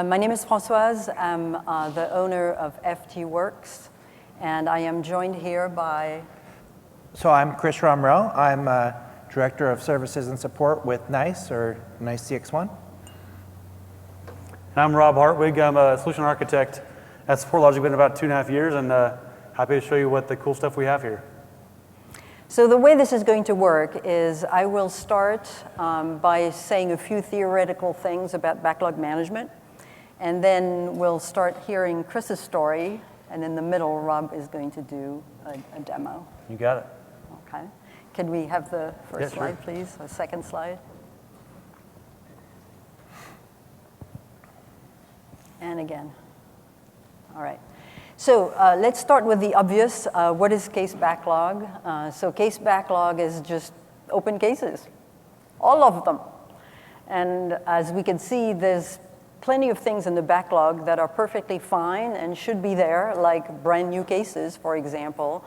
My name is Francoise. I'm the owner of FT Works, and I am joined here by... So I'm Chris Romrell. I'm Director of Services and Support with NICE, or NICE CXone. And I'm Rob Hartwig. I'm a solution architect at SupportLogic. Been about 2.5 years, and happy to show you what the cool stuff we have here. So the way this is going to work is I will start by saying a few theoretical things about backlog management, and then we'll start hearing Chris's story, and in the middle, Rob is going to do a demo. You got it. Okay. Can we have the first slide, sure. please? A second slide. And again. All right. So let's start with the obvious. What is case backlog? So case backlog is just open cases, all of them. And as we can see, there's plenty of things in the backlog that are perfectly fine and should be there, like brand new cases, for example.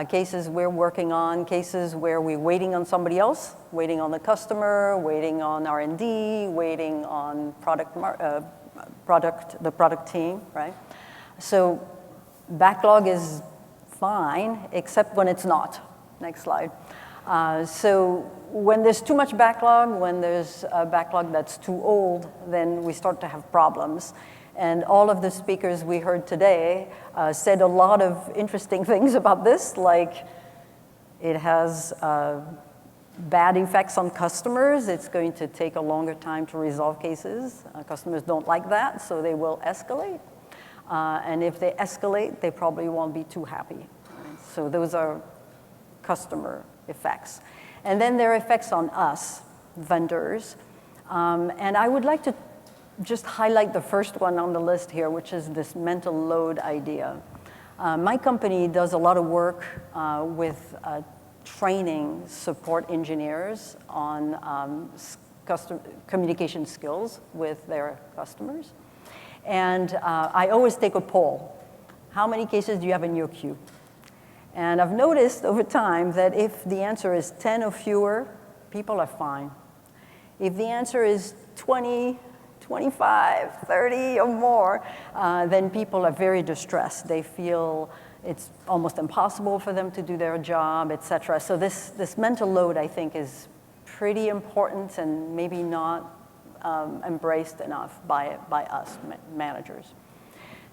Cases we're working on, cases where we're waiting on somebody else, waiting on the customer, waiting on R&D, waiting on the product team, right? So backlog is fine, except when it's not. Next slide. So when there's too much backlog, when there's a backlog that's too old, then we start to have problems. And all of the speakers we heard today said a lot of interesting things about this, like it has bad effects on customers. It's going to take a longer time to resolve cases. Customers don't like that, so they will escalate. And if they escalate, they probably won't be too happy. Right? So those are customer effects. And then there are effects on us, vendors. And I would like to just highlight the first one on the list here, which is this mental load idea. My company does a lot of work with training support engineers on communication skills with their customers. And I always take a poll. How many cases do you have in your queue? And I've noticed over time that if the answer is 10 or fewer, people are fine. If the answer is 20, 25, 30 or more, then people are very distressed. They feel it's almost impossible for them to do their job, et cetera. So this mental load, I think, is pretty important and maybe not embraced enough by us managers.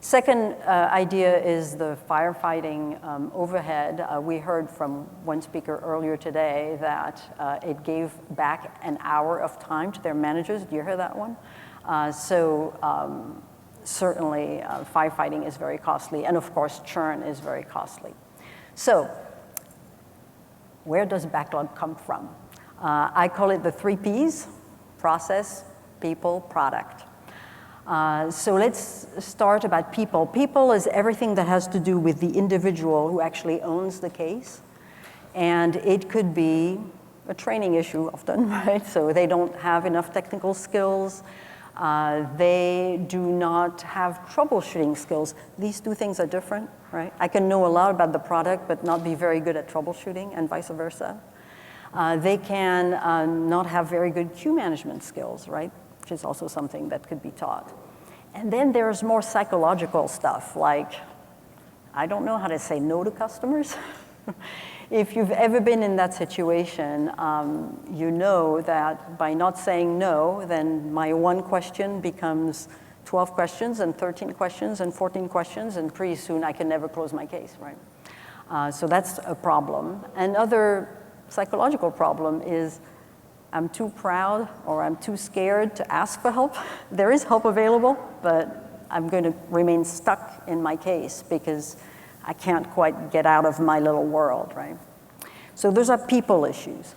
Second idea is the firefighting overhead. We heard from one speaker earlier today that it gave back an hour of time to their managers. Do you hear that one? Certainly firefighting is very costly, and of course churn is very costly. So where does backlog come from? I call it the 3 Ps: process, people, product. So let's start about people. People is everything that has to do with the individual who actually owns the case. And it could be a training issue often, right? So they don't have enough technical skills. They do not have troubleshooting skills. These two things are different, right? I can know a lot about the product, but not be very good at troubleshooting, and vice versa. They can not have very good queue management skills, right? Which is also something that could be taught. And then there's more psychological stuff, like, I don't know how to say no to customers. If you've ever been in that situation, you know that by not saying no, then my one question becomes 12 questions and 13 questions and 14 questions, and pretty soon I can never close my case, right? So that's a problem. Another psychological problem is I'm too proud or I'm too scared to ask for help. There is help available, but I'm going to remain stuck in my case because I can't quite get out of my little world, right? So those are people issues.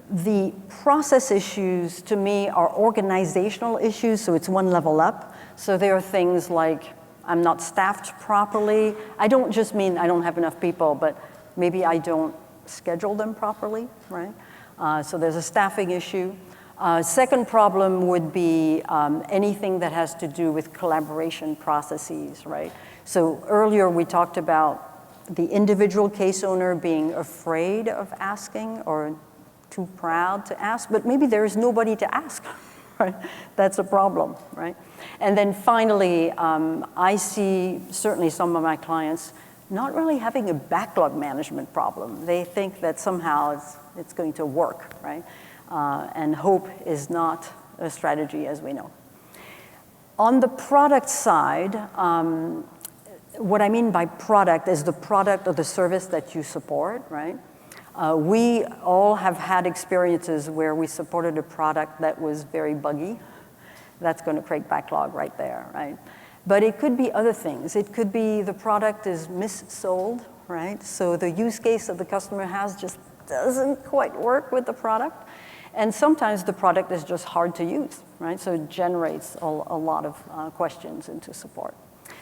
The process issues, to me, are organizational issues, so it's one level up. So there are things like I'm not staffed properly. I don't just mean I don't have enough people, but maybe I don't schedule them properly, right? So there's a staffing issue. Second problem would be anything that has to do with collaboration processes, right? So earlier we talked about the individual case owner being afraid of asking or too proud to ask, but maybe there is nobody to ask, right? That's a problem, right? And then finally, I see certainly some of my clients not really having a backlog management problem. They think that somehow it's going to work, right? And hope is not a strategy, as we know. On the product side, what I mean by product is the product or the service that you support, right? We all have had experiences where we supported a product that was very buggy. That's going to create backlog right there, right? But it could be other things. It could be the product is missold, right? So the use case that the customer has just doesn't quite work with the product. And sometimes the product is just hard to use, right? So it generates a lot of questions into support.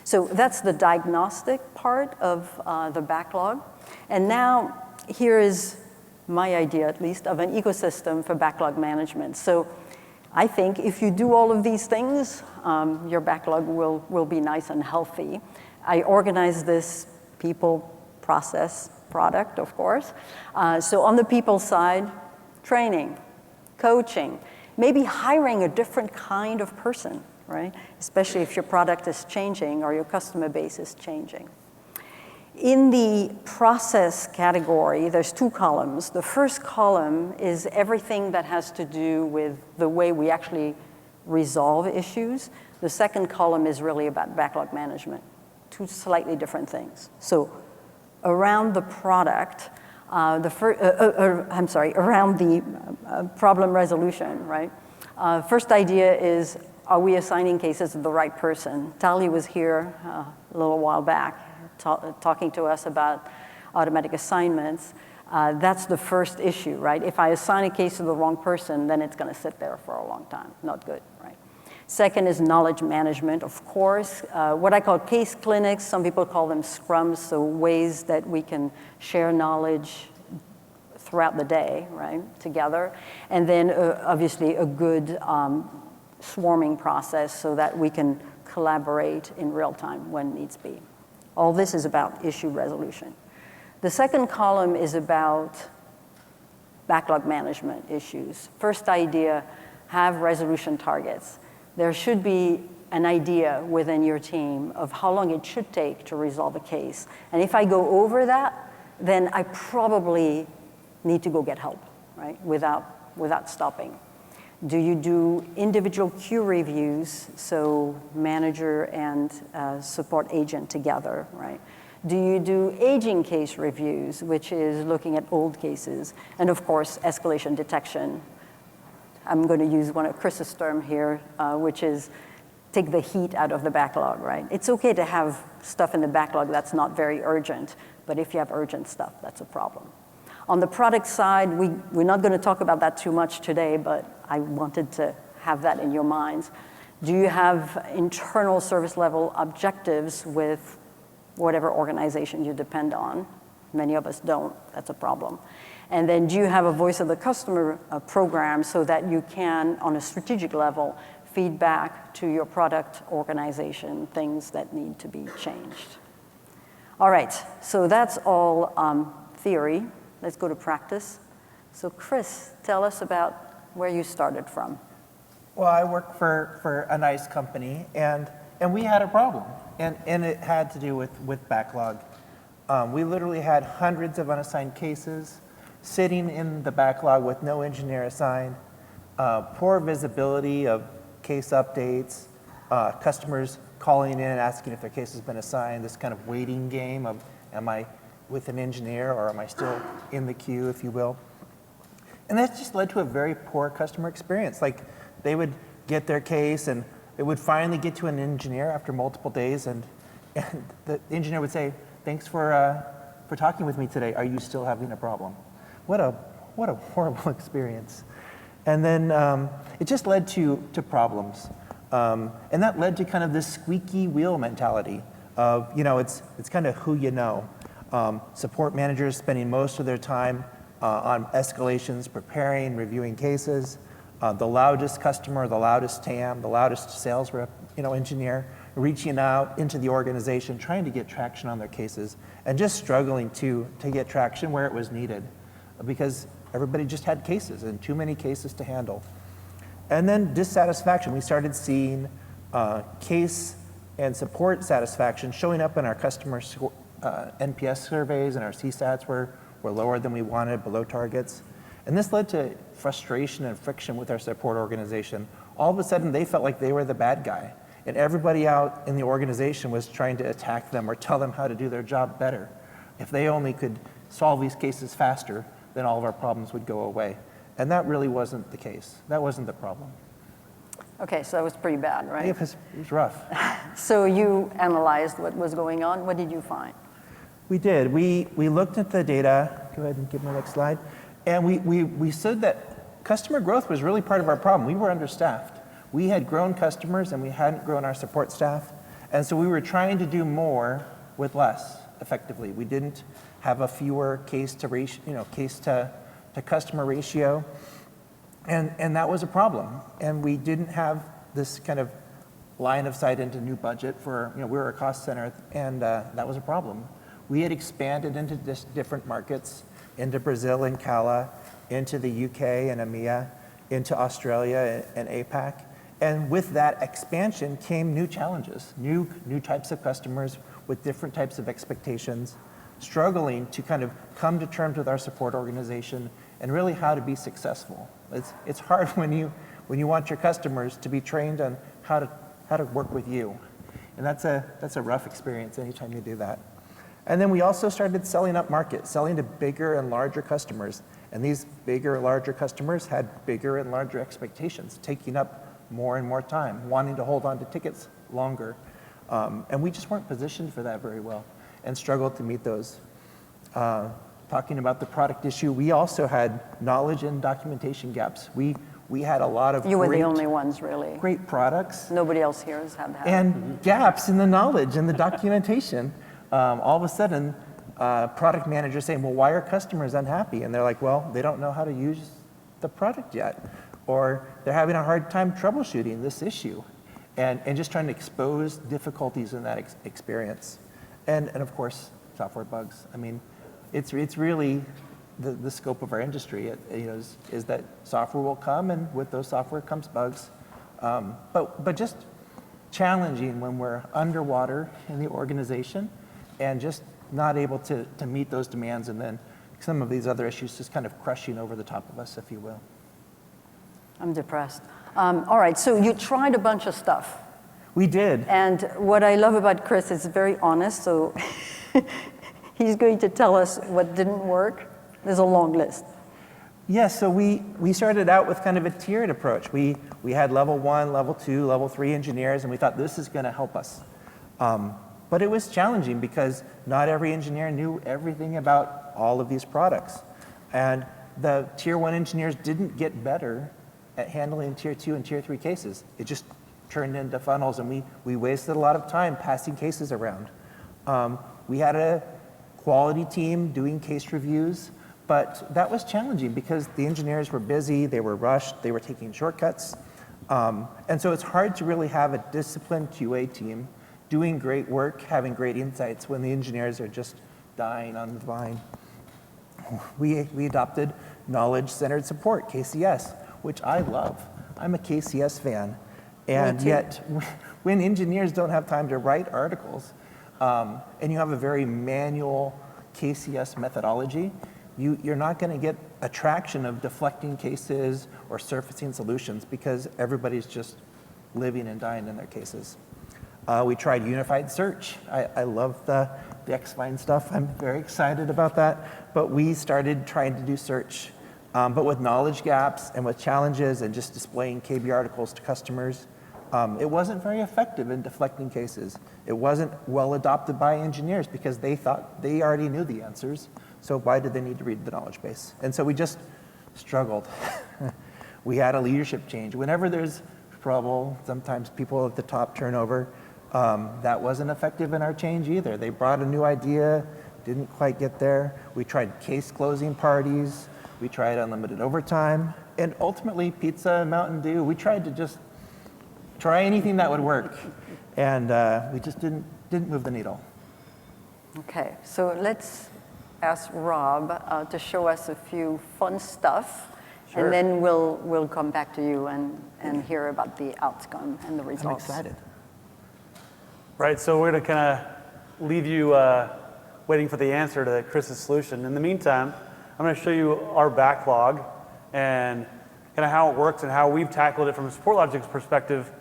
So that's the diagnostic part of the backlog. And now here is my idea, at least, of an ecosystem for backlog management. So I think if you do all of these things, your backlog will be nice and healthy. I organize this people, process, product, of course. So on the people side, training, coaching, maybe hiring a different kind of person, right? Especially if your product is changing or your customer base is changing. In the process category, there's two columns. The first column is everything that has to do with the way we actually resolve issues. The second column is really about backlog management, two slightly different things. So around the product, around the problem resolution, right? First idea is, are we assigning cases to the right person? Tali was here a little while back talking to us about automatic assignments. That's the first issue, right? If I assign a case to the wrong person, then it's going to sit there for a long time. Not good, right? Second is knowledge management, of course. What I call case clinics, some people call them scrums, so ways that we can share knowledge throughout the day, right, together. And then obviously a good swarming process so that we can collaborate in real time when needs be. All this is about issue resolution. The second column is about backlog management issues. First idea, have resolution targets. There should be an idea within your team of how long it should take to resolve a case. And if I go over that, then I probably need to go get help, right, without stopping. Do you do individual queue reviews, so manager and support agent together, right? Do you do aging case reviews, which is looking at old cases? And of course, escalation detection. I'm going to use one of Chris's term here, which is take the heat out of the backlog, right? It's okay to have stuff in the backlog that's not very urgent, but if you have urgent stuff, that's a problem. On the product side, we're not going to talk about that too much today, but I wanted to have that in your minds. Do you have internal service level objectives with whatever organization you depend on? Many of us don't. That's a problem. And then do you have a voice of the customer program so that you can, on a strategic level, feed back to your product organization things that need to be changed? All right, so that's all theory. Let's go to practice. So Chris, tell us about where you started from. Well, I work for a nice company, and we had a problem, and it had to do with backlog. We literally had hundreds of unassigned cases sitting in the backlog with no engineer assigned, poor visibility of case updates, customers calling in asking if their case has been assigned, this kind of waiting game of, am I with an engineer or am I still in the queue, if you will? And that just led to a very poor customer experience. Like, they would get their case and it would finally get to an engineer after multiple days, and the engineer would say, thanks for talking with me today. Are you still having a problem? What a horrible experience. And then it just led to problems. And that led to kind of this squeaky wheel mentality of, it's kind of who you know. Support managers spending most of their time on escalations, preparing, reviewing cases. The loudest customer, the loudest TAM, the loudest sales rep, engineer, reaching out into the organization, trying to get traction on their cases, and just struggling to get traction where it was needed, because everybody just had cases and too many cases to handle. And then dissatisfaction. We started seeing case and support satisfaction showing up in our customer NPS surveys, and our CSATs were lower than we wanted, below targets. And this led to frustration and friction with our support organization. All of a sudden, they felt like they were the bad guy, and everybody out in the organization was trying to attack them or tell them how to do their job better. If they only could solve these cases faster, then all of our problems would go away. And that really wasn't the case. That wasn't the problem. Okay, so that was pretty bad, right? It was rough. So you analyzed what was going on. What did you find? We did. We looked at the data. Go ahead and give me the next slide. And we said that customer growth was really part of our problem. We were understaffed. We had grown customers and we hadn't grown our support staff. And so we were trying to do more with less effectively. We didn't have a fewer case to customer ratio. And that was a problem. And we didn't have this kind of line of sight into new budget for, we were a cost center, and that was a problem. We had expanded into different markets, into Brazil and CALA, into the UK and EMEA, into Australia and APAC. And with that expansion came new challenges, new types of customers with different types of expectations, struggling to kind of come to terms with our support organization and really how to be successful. It's hard when you want your customers to be trained on how to work with you. And that's a rough experience anytime you do that. And then we also started selling up market, selling to bigger and larger customers. And these bigger and larger customers had bigger and larger expectations, taking up more and more time, wanting to hold on to tickets longer. And we just weren't positioned for that very well and struggled to meet those. Talking about the product issue, we also had knowledge and documentation gaps. We had a lot of You were the only ones, really. great products. Nobody else here has had that. And gaps in the knowledge and the documentation. All of a sudden, product managers saying, well, why are customers unhappy? And they're like, well, they don't know how to use the product yet. Or they're having a hard time troubleshooting this issue. And just trying to expose difficulties in that experience. And of course, software bugs. I mean, it's really the scope of our industry. Is that software will come, and with those software comes bugs. But just challenging when we're underwater in the organization and just not able to meet those demands, and then some of these other issues just kind of crushing over the top of us, if you will. I'm depressed. All right, so you tried a bunch of stuff. We did. And what I love about Chris is very honest, so he's going to tell us what didn't work. There's a long list. Yeah, so we started out with kind of a tiered approach. We had level 1, level 2, level 3 engineers, and we thought this is going to help us. But it was challenging because not every engineer knew everything about all of these products. And the tier 1 engineers didn't get better at handling tier 2 and tier 3 cases. It just turned into funnels, and we wasted a lot of time passing cases around. We had a quality team doing case reviews, but that was challenging because the engineers were busy, they were rushed, they were taking shortcuts. And so it's hard to really have a disciplined QA team doing great work, having great insights when the engineers are just dying on the vine. We adopted knowledge-centered support, KCS, which I love. I'm a KCS fan. And yet, when engineers don't have time to write articles, and you have a very manual KCS methodology, you're not going to get a traction of deflecting cases or surfacing solutions because everybody's just living and dying in their cases. We tried unified search. I love the Xfind stuff. I'm very excited about that. But we started trying to do search, but with knowledge gaps and with challenges and just displaying KB articles to customers. It wasn't very effective in deflecting cases. It wasn't well adopted by engineers because they thought they already knew the answers. So why did they need to read the knowledge base? And so we just struggled. We had a leadership change. Whenever there's trouble, sometimes people at the top turn over. That wasn't effective in our change either. They brought a new idea, didn't quite get there. We tried case closing parties. We tried unlimited overtime. And ultimately, pizza and Mountain Dew. We tried to just try anything that would work. And we just didn't move the needle. Okay, so let's ask Rob to show us a few fun stuff Sure. And then we'll come back to you and hear about the outcome and the I'm results. excited. Right, so we're going to kind of leave you waiting for the answer to Chris's solution. In the meantime, I'm going to show you our backlog and kind of how it works and how we've tackled it from SupportLogic's perspective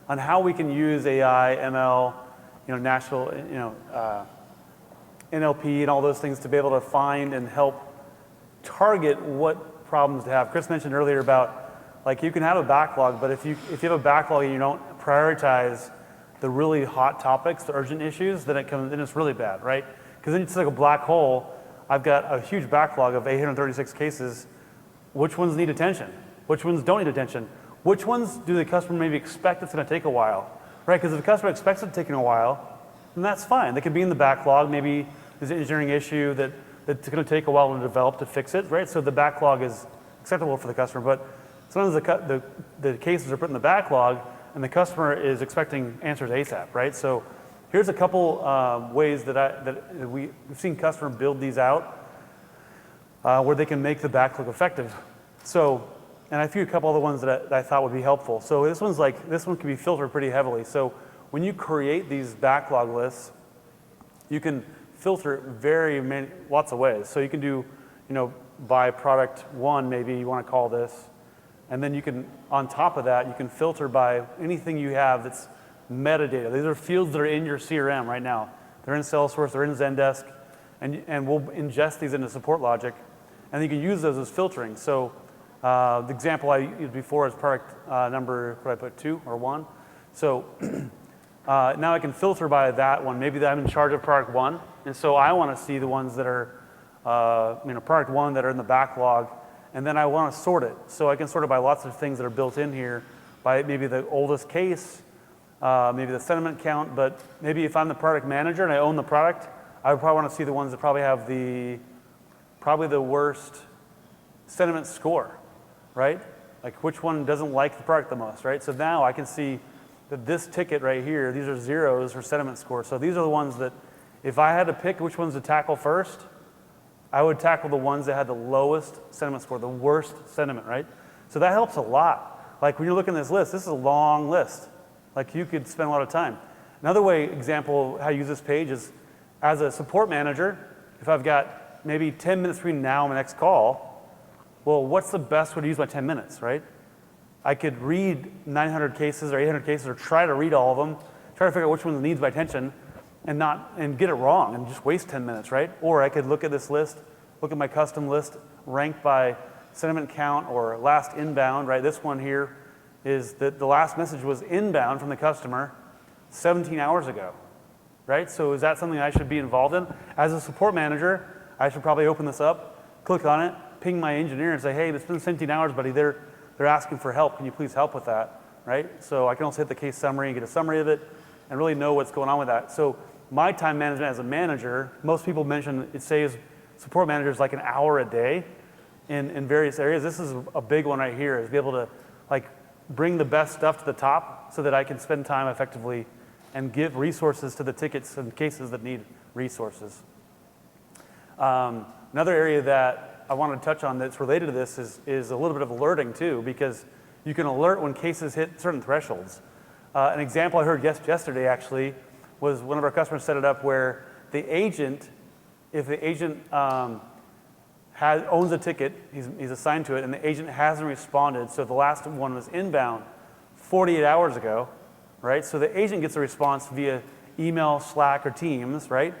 on how we can use AI, ML, NLP and all those things to be able to find and help target what problems to have. Chris mentioned earlier about, like, you can have a backlog, but if you have a backlog and you don't prioritize the really hot topics, the urgent issues, then it's really bad, right? Because then it's like a black hole. I've got a huge backlog of 836 cases. Which ones need attention? Which ones don't need attention? Which ones do the customer maybe expect it's going to take a while, right? Because if the customer expects it taking a while, then that's fine. They could be in the backlog. Maybe there's an engineering issue that's going to take a while to develop to fix it, right? So the backlog is acceptable for the customer, but sometimes the cases are put in the backlog and the customer is expecting answers ASAP, right? So here's a couple ways that we've seen customers build these out where they can make the backlog effective. So, and I threw a couple other ones that I thought would be helpful. So this one can be filtered pretty heavily. So when you create these backlog lists, you can filter lots of ways. So you can do, by product one, maybe you want to call this. And then you can, on top of that, you can filter by anything you have that's metadata. These are fields that are in your CRM right now. They're in Salesforce, they're in Zendesk, and we'll ingest these into SupportLogic. And you can use those as filtering. So the example I used before is product number, what did I put, 2 or 1? So now I can filter by that one. Maybe I'm in charge of product 1, and so I want to see the ones that are, product 1 that are in the backlog, and then I want to sort it. So I can sort it by lots of things that are built in here, by maybe the oldest case, maybe the sentiment count, but maybe if I'm the product manager and I own the product, I would probably want to see the ones that probably have probably the worst sentiment score, right? Like which one doesn't like the product the most, right? So now I can see that this ticket right here, these are zeros for sentiment score. So these are the ones that if I had to pick which ones to tackle first, I would tackle the ones that had the lowest sentiment score, the worst sentiment, right? So that helps a lot. Like when you're looking at this list, this is a long list. Like you could spend a lot of time. Another example how you use this page is as a support manager, if I've got maybe 10 minutes between now and my next call, well, what's the best way to use my 10 minutes, right? I could read 900 cases or 800 cases or try to read all of them, try to figure out which one needs my attention and get it wrong and just waste 10 minutes, right? Or I could look at this list, look at my custom list ranked by sentiment count or last inbound, right? This one here is that the last message was inbound from the customer 17 hours ago, right? So is that something I should be involved in? As a support manager, I should probably open this up, click on it, ping my engineer and say, hey, it's been 17 hours, buddy. They're asking for help. Can you please help with that, right? So I can also hit the case summary and get a summary of it and really know what's going on with that. So my time management as a manager, most people mention it saves support managers like an hour a day in various areas. This is a big one right here, is be able to bring the best stuff to the top so that I can spend time effectively and give resources to the tickets and cases that need resources. Another area that I want to touch on that's related to this is a little bit of alerting too, because you can alert when cases hit certain thresholds. An example I heard yesterday actually was one of our customers set it up where the agent, if the agent owns a ticket, he's assigned to it, and the agent hasn't responded, so the last one was inbound 48 hours ago, right? So the agent gets a response via email, Slack, or Teams, right?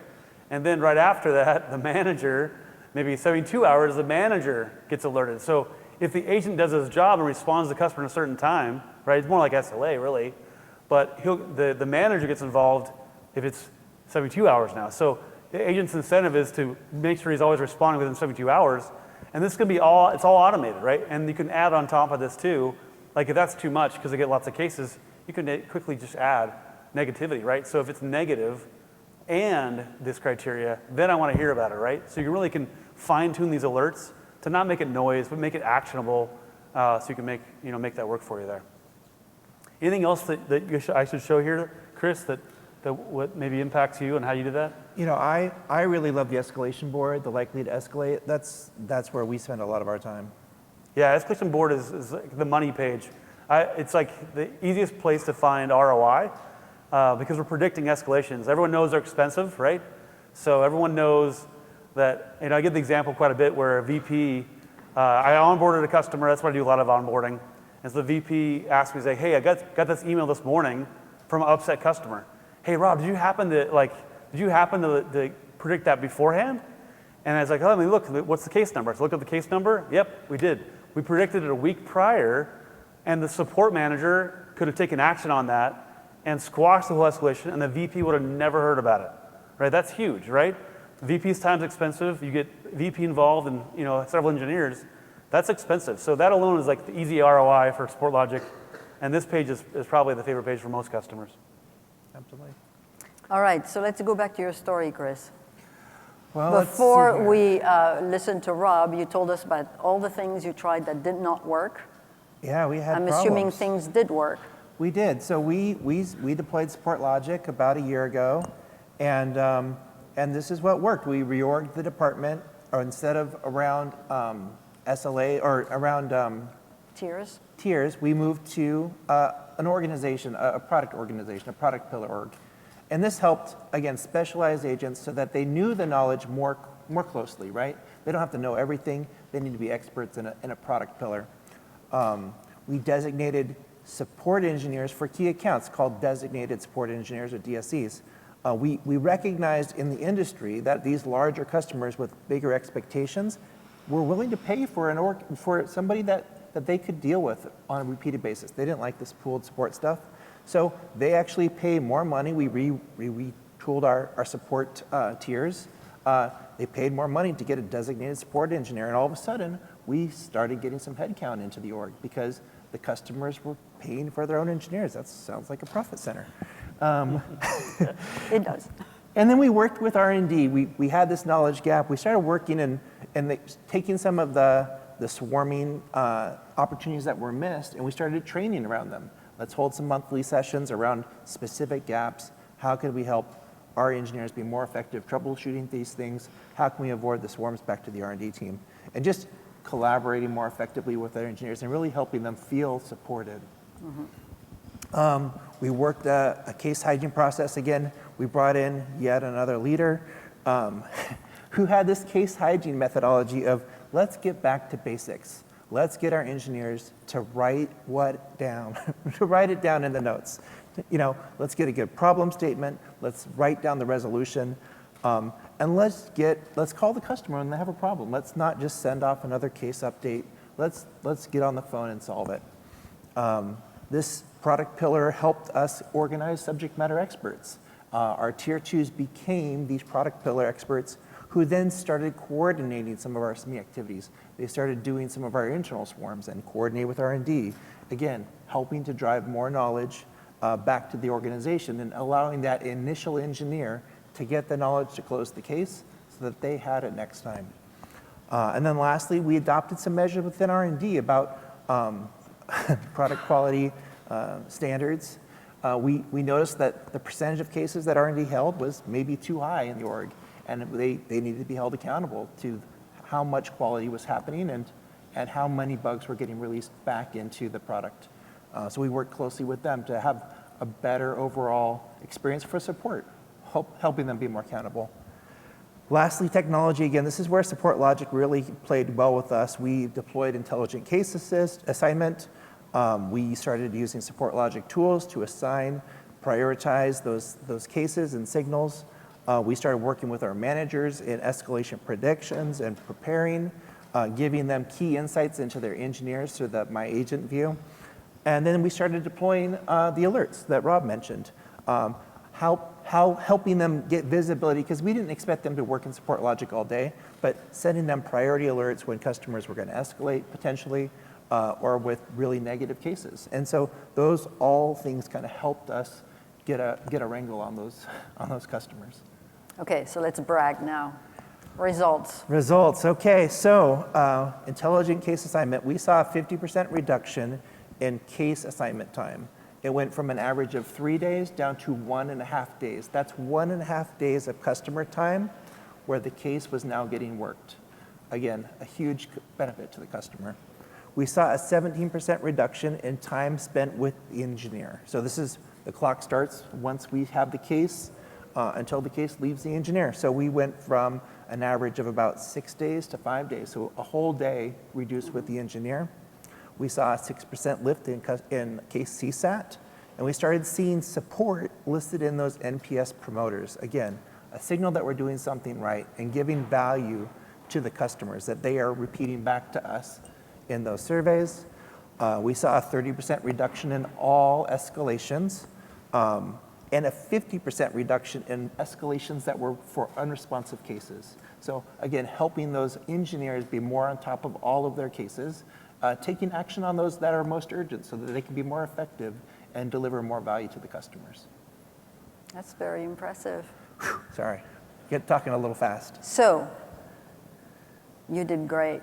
And then right after that, the manager, maybe 72 hours, the manager gets alerted. So if the agent does his job and responds to the customer in a certain time, right, it's more like SLA really, but the manager gets involved if it's 72 hours now. So the agent's incentive is to make sure he's always responding within 72 hours. And this can be it's all automated, right? And you can add on top of this too, like if that's too much because they get lots of cases, you can quickly just add negativity, right? So if it's negative and this criteria, then I want to hear about it, right? So you really can fine tune these alerts to not make it noise, but make it actionable so you can make that work for you there. Anything else that I should show here, Chris, that what maybe impacts you and how you did that? I really love the escalation board, the likely to escalate. That's where we spend a lot of our time. Yeah, escalation board is like the money page. It's like the easiest place to find ROI because we're predicting escalations. Everyone knows they're expensive, right? So everyone knows that, I give the example quite a bit where a VP, I onboarded a customer, that's what I do a lot of onboarding. And so the VP asked me, say, hey, I got this email this morning from an upset customer. Hey, Rob, did you happen to predict that beforehand? And I was like, oh, let me look, what's the case number? So I looked up the case number, yep, we did. We predicted it a week prior, and the support manager could have taken action on that and squashed the whole escalation, and the VP would have never heard about it, right? That's huge, right? VP's time's expensive. You get VP involved and several engineers. That's expensive. So that alone is like the easy ROI for SupportLogic, and this page is probably the favorite page for most customers. Absolutely. All right, so let's go back to your story, Chris. Well, Before we listened to Rob, you told us about all the things you tried that did not work. Yeah, we had I'm problems. assuming things did work. We did. So we deployed SupportLogic about a year ago, and this is what worked. We reorged the department, or instead of around SLA or around tiers, we moved to an organization, a product organization, a product pillar org. And this helped, again, specialize agents so that they knew the knowledge more closely, right? They don't have to know everything. They need to be experts in a product pillar. We designated support engineers for key accounts called designated support engineers, or DSEs. We recognized in the industry that these larger customers with bigger expectations were willing to pay for somebody that they could deal with on a repeated basis. They didn't like this pooled support stuff. So they actually pay more money. We retooled our support tiers. They paid more money to get a designated support engineer, and all of a sudden, we started getting some headcount into the org because the customers were paying for their own engineers. That sounds like a profit center. It does. And then we worked with R&D. We had this knowledge gap. We started working and taking some of the swarming opportunities that were missed, and we started training around them. Let's hold some monthly sessions around specific gaps. How can we help our engineers be more effective troubleshooting these things? How can we avoid the swarms back to the R&D team? And just collaborating more effectively with our engineers and really helping them feel supported. Mm-hmm. We worked a case hygiene process. Again, we brought in yet another leader who had this case hygiene methodology of let's get back to basics. Let's get our engineers to write what down, to write it down in the notes. Let's get a good problem statement. Let's write down the resolution, and let's call the customer when they have a problem. Let's not just send off another case update. Let's get on the phone and solve it. This product pillar helped us organize subject matter experts. Our tier 2s became these product pillar experts who then started coordinating some of our SME activities. They started doing some of our internal swarms and coordinate with R&D. Again, helping to drive more knowledge back to the organization and allowing that initial engineer to get the knowledge to close the case so that they had it next time. And then lastly, we adopted some measures within R&D about product quality standards. We noticed that the percentage of cases that R&D held was maybe too high in the org, and they needed to be held accountable to how much quality was happening and how many bugs were getting released back into the product. So we worked closely with them to have a better overall experience for support, helping them be more accountable. Lastly, technology. Again, this is where SupportLogic really played well with us. We deployed intelligent case assignment. We started using SupportLogic tools to assign, prioritize those cases and signals. We started working with our managers in escalation predictions and preparing, giving them key insights into their engineers through the My Agent view. And then we started deploying the alerts that Rob mentioned. Helping them get visibility, because we didn't expect them to work in SupportLogic all day, but sending them priority alerts when customers were going to escalate potentially, or with really negative cases. And so those all things kind of helped us get a wrangle on those customers. Okay, so let's brag now. Results. Okay, so intelligent case assignment, we saw a 50% reduction in case assignment time. It went from an average of 3 days down to 1.5 days. That's 1.5 days of customer time where the case was now getting worked. Again, a huge benefit to the customer. we saw a 17% reduction in time spent with the engineer. So this is, the clock starts once we have the case until the case leaves the engineer. So we went from an average of about 6 days to 5 days, so a whole day reduced with the engineer. We saw a 6% lift in case CSAT, and we started seeing support listed in those NPS promoters. Again, a signal that we're doing something right and giving value to the customers, that they are repeating back to us in those surveys. We saw a 30% reduction in all escalations, and a 50% reduction in escalations that were for unresponsive cases. So again, helping those engineers be more on top of all of their cases, taking action on those that are most urgent so that they can be more effective and deliver more value to the customers. That's very impressive. Sorry, talking a little fast. So, you did great.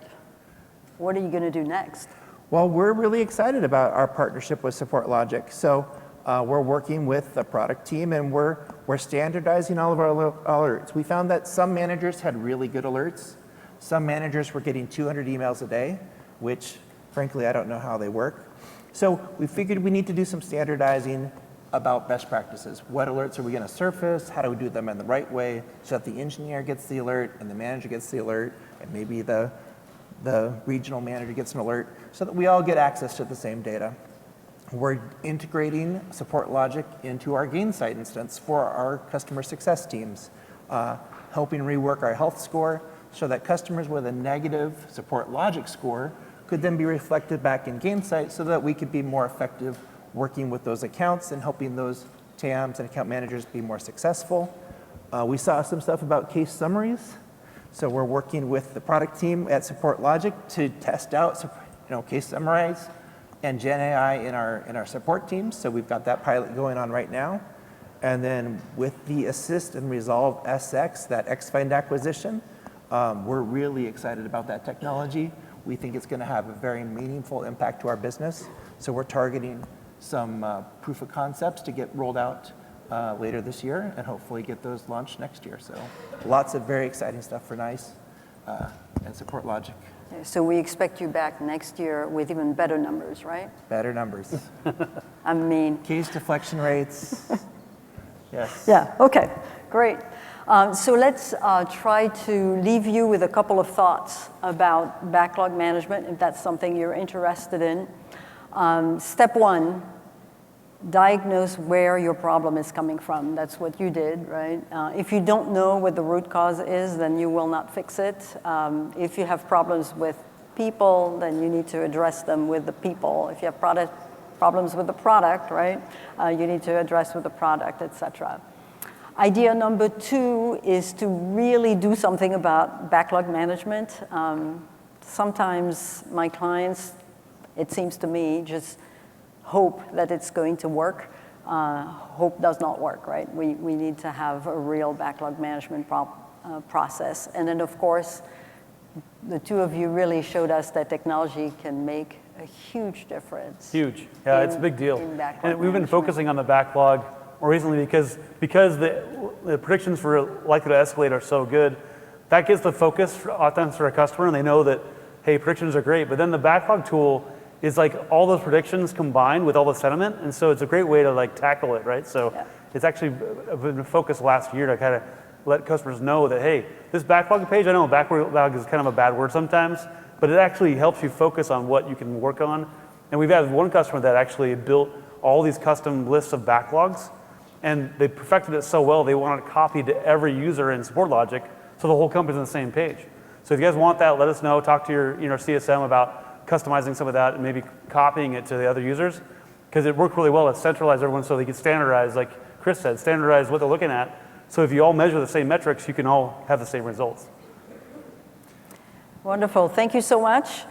What are you going to do next? Well, we're really excited about our partnership with SupportLogic. So we're working with the product team, and we're standardizing all of our alerts. We found that some managers had really good alerts. Some managers were getting 200 emails a day, which frankly, I don't know how they work. So we figured we need to do some standardizing about best practices. What alerts are we going to surface? How do we do them in the right way so that the engineer gets the alert and the manager gets the alert and maybe the regional manager gets an alert so that we all get access to the same data. We're integrating SupportLogic into our Gainsight instance for our customer success teams, helping rework our health score so that customers with a negative SupportLogic score could then be reflected back in Gainsight so that we could be more effective working with those accounts and helping those TAMs and account managers be more successful. We saw some stuff about case summaries. So we're working with the product team at SupportLogic to test out case summarize and Gen AI in our support teams. So we've got that pilot going on right now. And then with the Assist and Resolve SX, that XFind acquisition, we're really excited about that technology. We think it's going to have a very meaningful impact to our business. So we're targeting some proof of concepts to get rolled out later this year and hopefully get those launched next year. So lots of very exciting stuff for NICE and SupportLogic. So we expect you back next year with even better numbers, right? Better numbers. I mean. Case deflection rates. Yes. Yeah, okay, great. So let's try to leave you with a couple of thoughts about backlog management, if that's something you're interested in. Step one, diagnose where your problem is coming from. That's what you did, right? If you don't know what the root cause is, then you will not fix it. If you have problems with people, then you need to address them with the people. If you have problems with the product, right, you need to address with the product, etc. Idea number two is to really do something about backlog management. Sometimes my clients, it seems to me, just hope that it's going to work. Hope does not work, right? We need to have a real backlog management process. And then, of course, the two of you really showed us that technology can make a huge difference. Huge. Yeah, it's a big deal. And we've been focusing on the backlog more recently because the predictions for likely to escalate are so good. That gets the focus often for a customer, and they know that, hey, predictions are great. But then the backlog tool is like all those predictions combined with all the sentiment, and so it's a great way to like tackle it, right? So it's actually been a focus last year to kind of let customers know that, hey, this backlog page, I know backlog is kind of a bad word sometimes, but it actually helps you focus on what you can work on. And we've had one customer that actually built all these custom lists of backlogs, and they perfected it so well, they wanted it copied to every user in SupportLogic, so the whole company's on the same page. So if you guys want that, let us know. Talk to your CSM about customizing some of that and maybe copying it to the other users, because it worked really well. It centralized everyone so they could standardize, like Chris said, standardize what they're looking at. So if you all measure the same metrics, you can all have the same results. Wonderful. Thank you so much.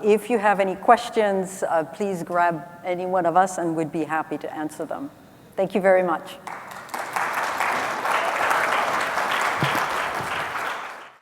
If you have any questions, please grab any one of us and we'd be happy to answer them. Thank you very much.